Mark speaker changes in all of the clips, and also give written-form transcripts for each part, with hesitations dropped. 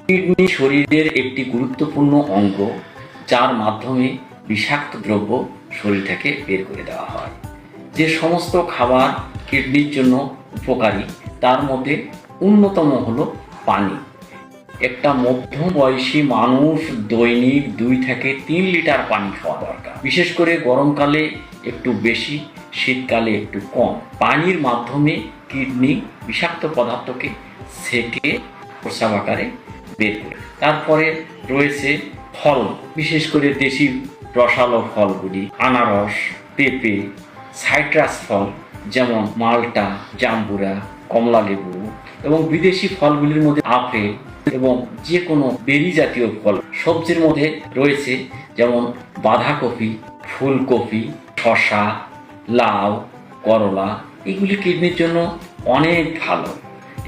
Speaker 1: Kidney শরীরের একটি গুরুত্বপূর্ণ অঙ্গ, যার মাধ্যমে বিষাক্ত দ্রব্য শরীর থেকে বের করে দেওয়া হয়। যে সমস্ত খাবার কিডনির জন্য উপকারী তার মধ্যে অন্যতম হলো পানি। একটা মধ্যবয়সী মানুষ দৈনিক 2 থেকে 3 লিটার পানি খাওয়া দরকার। বিশেষ করে গরমকালে একটু বেশি, শীতকালে একটু কম। পানির মাধ্যমে কিডনি বিষাক্ত পদার্থকে সেকে প্রস্রাব আকারে বের করে। তারপরে রয়েছে ফল, বিশেষ করে দেশি রসালো ফলগুলি, আনারস, পেঁপে, সাইট্রাস ফল যেমন মাল্টা, জাম্বুরা, কমলালেবু এবং বিদেশি ফলগুলির মধ্যে আপেল এবং যে কোনো বেরি জাতীয় ফল। সবজির মধ্যে রয়েছে যেমন বাঁধাকপি, ফুলকপি, শসা, লাউ, করলা, এগুলি কিডনির জন্য অনেক ভালো।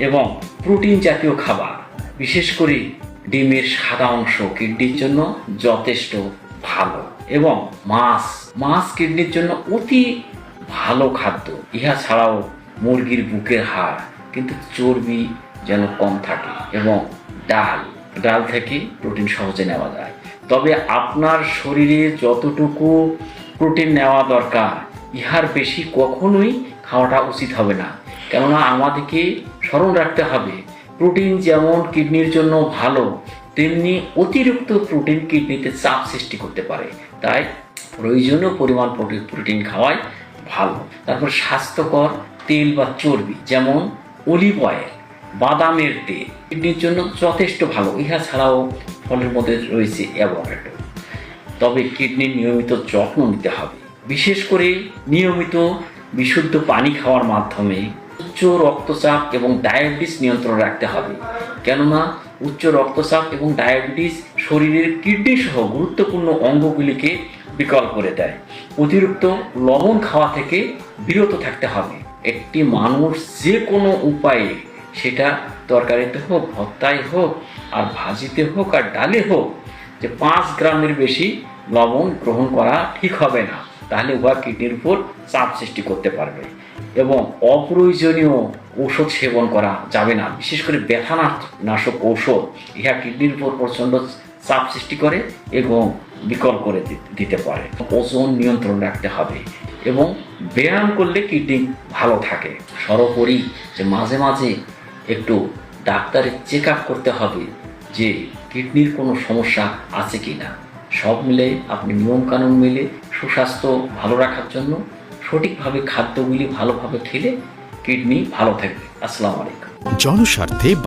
Speaker 1: এবং প্রোটিন জাতীয় খাবার, বিশেষ করে ডিমের সাদা অংশ কিডনির জন্য যথেষ্ট ভালো। এবং মাছ কিডনির জন্য অতি ভালো খাদ্য। ইহা ছাড়াও মুরগির বুকের হাড়, কিন্তু চর্বি যেন কম থাকে। এবং ডাল থেকে প্রোটিন সহজে নেওয়া যায়। তবে আপনার শরীরে যতটুকু প্রোটিন নেওয়া দরকার, ইহার বেশি কখনোই খাওয়াটা উচিত হবে না। কেননা আমাদেরকে স্মরণ রাখতে হবে, প্রোটিন যেমন কিডনির জন্য ভালো, তেমনি অতিরিক্ত প্রোটিন কিডনিতে চাপ সৃষ্টি করতে পারে। তাই প্রয়োজনীয় পরিমাণ প্রোটিন খাওয়াই ভালো। তারপর স্বাস্থ্যকর তেল বা চর্বি যেমন অলিভ অয়েল, বাদামের তেল কিডনির জন্য যথেষ্ট ভালো। ইহা ছাড়াও ফলের মধ্যে রয়েছে অ্যাভোকাডো। তবে কিডনির নিয়মিত যত্ন নিতে হবে, বিশেষ করে নিয়মিত বিশুদ্ধ পানি খাওয়ার মাধ্যমে। উচ্চ রক্তচাপ এবং ডায়াবেটিস নিয়ন্ত্রণ রাখতে হবে, কেননা উচ্চ রক্তচাপ এবং ডায়াবেটিস শরীরের কিডনি সহ গুরুত্বপূর্ণ অঙ্গগুলিকে বিকল করে দেয়। অতিরিক্ত লবণ খাওয়া থেকে বিরত থাকতে হবে। একটি মানুষ যে কোনো উপায়ে, সেটা তরকারিতে হোক, ভর্তায় হোক, আর ভাজিতে হোক, আর ডালে হোক, যে 5 গ্রামের বেশি লবণ গ্রহণ করা ঠিক হবে না। তাহলে উহা কিডনির উপর চাপ সৃষ্টি করতে পারবে। এবং অপ্রয়োজনীয় ঔষধ সেবন করা যাবে না, বিশেষ করে ব্যথানাশক ঔষধ। ইহা কিডনির উপর প্রচণ্ড চাপ সৃষ্টি করে এবং বিকল করে দিতে পারে। ওজন নিয়ন্ত্রণ রাখতে হবে এবং ব্যায়াম করলে কিডনি ভালো থাকে। সর্বোপরি যে মাঝে মাঝে একটু ডাক্তারের চেক আপ করতে হবে যে কিডনির কোনো সমস্যা আছে কি না। সব মিলে আপনি নিয়মকানুন মেলে সুস্বাস্থ্য ভালো রাখার জন্য সঠিকভাবে খাদ্যগুলি ভালোভাবে খেলে কিডনি ভালো থাকবে। আসসালামু আলাইকুম।
Speaker 2: জনস্বার্থে